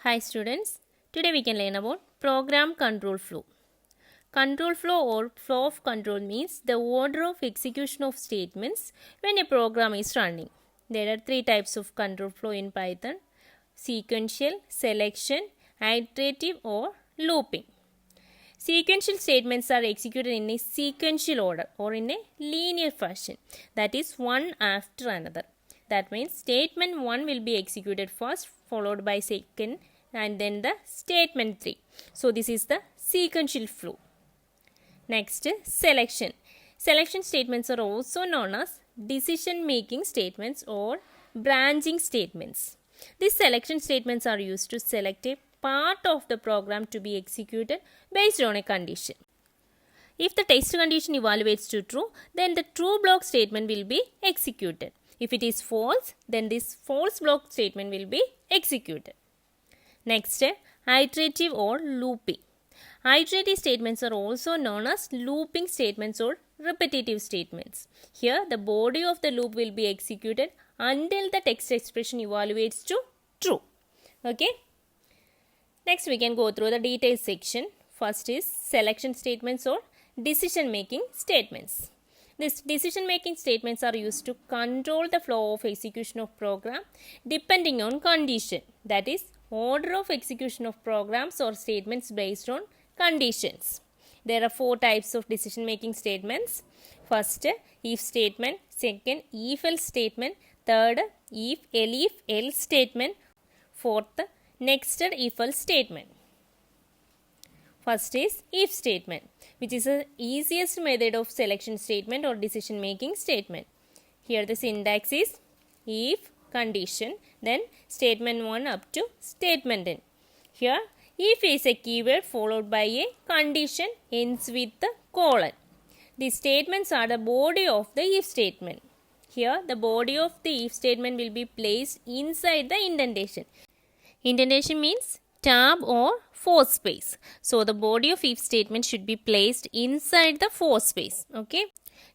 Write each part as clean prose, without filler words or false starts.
Hi students, today we can learn about program control flow. Control flow or flow of control means the order of execution of statements when a program is running. There are three types of control flow in Python: sequential, selection, iterative or looping. Sequential statements are executed in a sequential order or in a linear fashion, that is one after another. That means statement 1 will be executed first, followed by second, and then the statement 3. So this is the sequential flow. Next, selection. Selection statements are also known as decision making statements or branching statements. These selection statements are used to select a part of the program to be executed based on a condition. If the test condition evaluates to true, then the true block statement will be executed. If it is false, then this false block statement will be executed. Next, iterative or looping. Iterative statements are also known as looping statements or repetitive statements. Here, the body of the loop will be executed until the text expression evaluates to true. Okay. Next, we can go through the details section. First is selection statements or decision making statements. These decision making statements are used to control the flow of execution of program depending on condition, that is order of execution of programs or statements based on conditions. There are four types of decision making statements. First, if statement. Second, if else statement. Third, if else statement. Fourth, nested if else statement. First is if statement, which is the easiest method of selection statement or decision making statement. Here the syntax is if condition, then statement 1 up to statement n. Here if is a keyword followed by a condition ends with the colon. These statements are the body of the if statement. Here the body of the if statement will be placed inside the indentation. Indentation means tab or for space. So the body of if statement should be placed inside the for space. Okay.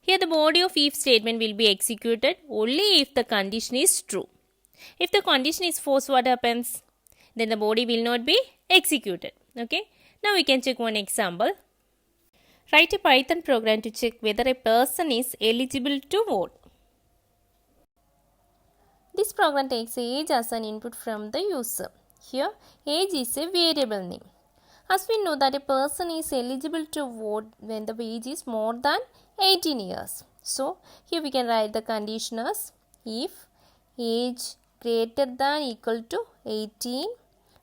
Here the body of if statement will be executed only if the condition is true. If the condition is false, what happens? Then the body will not be executed. Okay. Now we can check one example. Write a Python program to check whether a person is eligible to vote. This program takes age as an input from the user. Here, age is a variable name. As we know that a person is eligible to vote when the age is more than 18 years. So, here we can write the condition as if age greater than equal to 18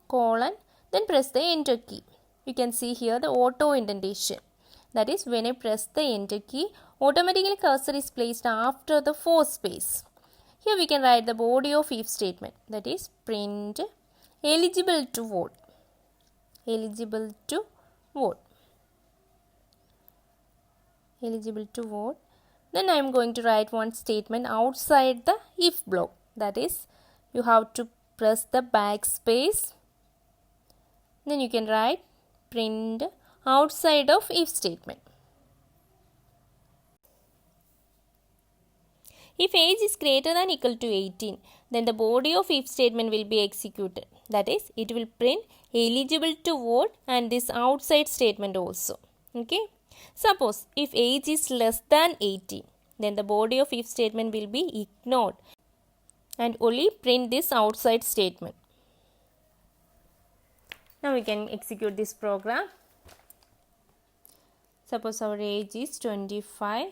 colon, then press the enter key. You can see here the auto indentation. That is, when I press the enter key, automatically cursor is placed after the for space. Here we can write the body of if statement, that is print eligible to vote. Eligible to vote. Eligible to vote. Then I am going to write one statement outside the if block. That is, you have to press the backspace. Then you can write print outside of if statement. If age is greater than equal to 18, then the body of if statement will be executed. That is, it will print eligible to vote and this outside statement also. Okay. Suppose if age is less than 18, then the body of if statement will be ignored and only print this outside statement. Now we can execute this program. Suppose our age is 25,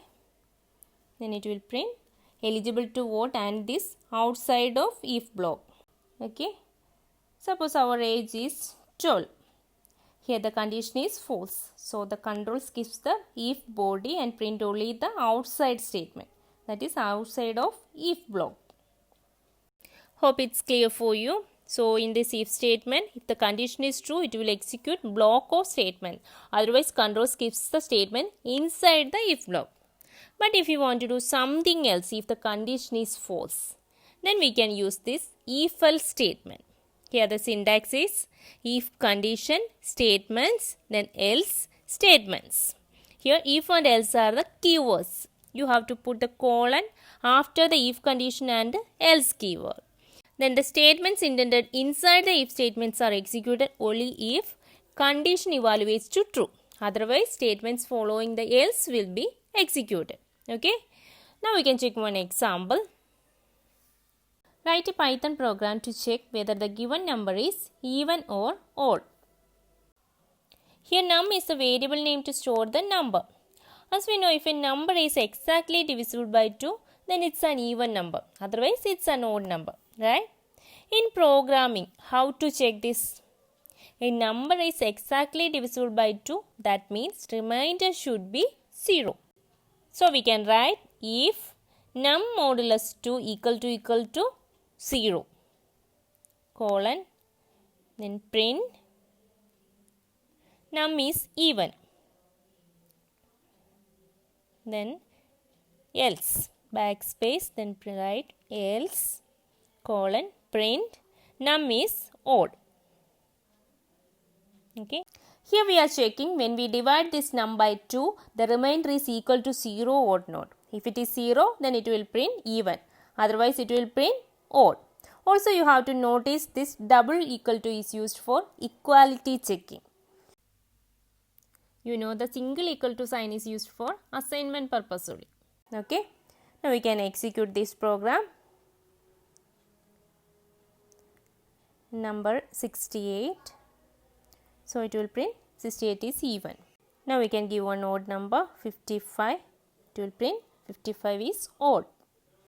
then it will print eligible to vote and this outside of if block. Okay. Suppose our age is 12. Here the condition is false. So the control skips the if body and print only the outside statement. That is outside of if block. Hope it's clear for you. So in this if statement, if the condition is true, it will execute block of statement. Otherwise control skips the statement inside the if block. But if you want to do something else, if the condition is false, then we can use this if else statement. Here the syntax is if condition statements, then else statements. Here if and else are the keywords. You have to put the colon after the if condition and else keyword. Then the statements intended inside the if statements are executed only if condition evaluates to true. Otherwise, statements following the else will be executed. Okay. Now we can check one example. Write a Python program to check whether the given number is even or odd. Here num is the variable name to store the number. As we know, if a number is exactly divisible by 2, then it's an even number. Otherwise, it's an odd number, right? In programming, how to check this? A number is exactly divisible by 2, that means remainder should be 0. So, we can write if num modulus 2 equal to 0, colon, then print num is even, then else, backspace, then write else, colon, print num is odd. Okay. Here we are checking when we divide this num by 2, the remainder is equal to 0 or not. If it is 0, then it will print even. Otherwise, it will print odd. Also, you have to notice this double equal to is used for equality checking. You know the single equal to sign is used for assignment purpose only. Okay. Now we can execute this program. Number 68. So it will print 68 is even. Now we can give one odd number 55. It will print 55 is odd.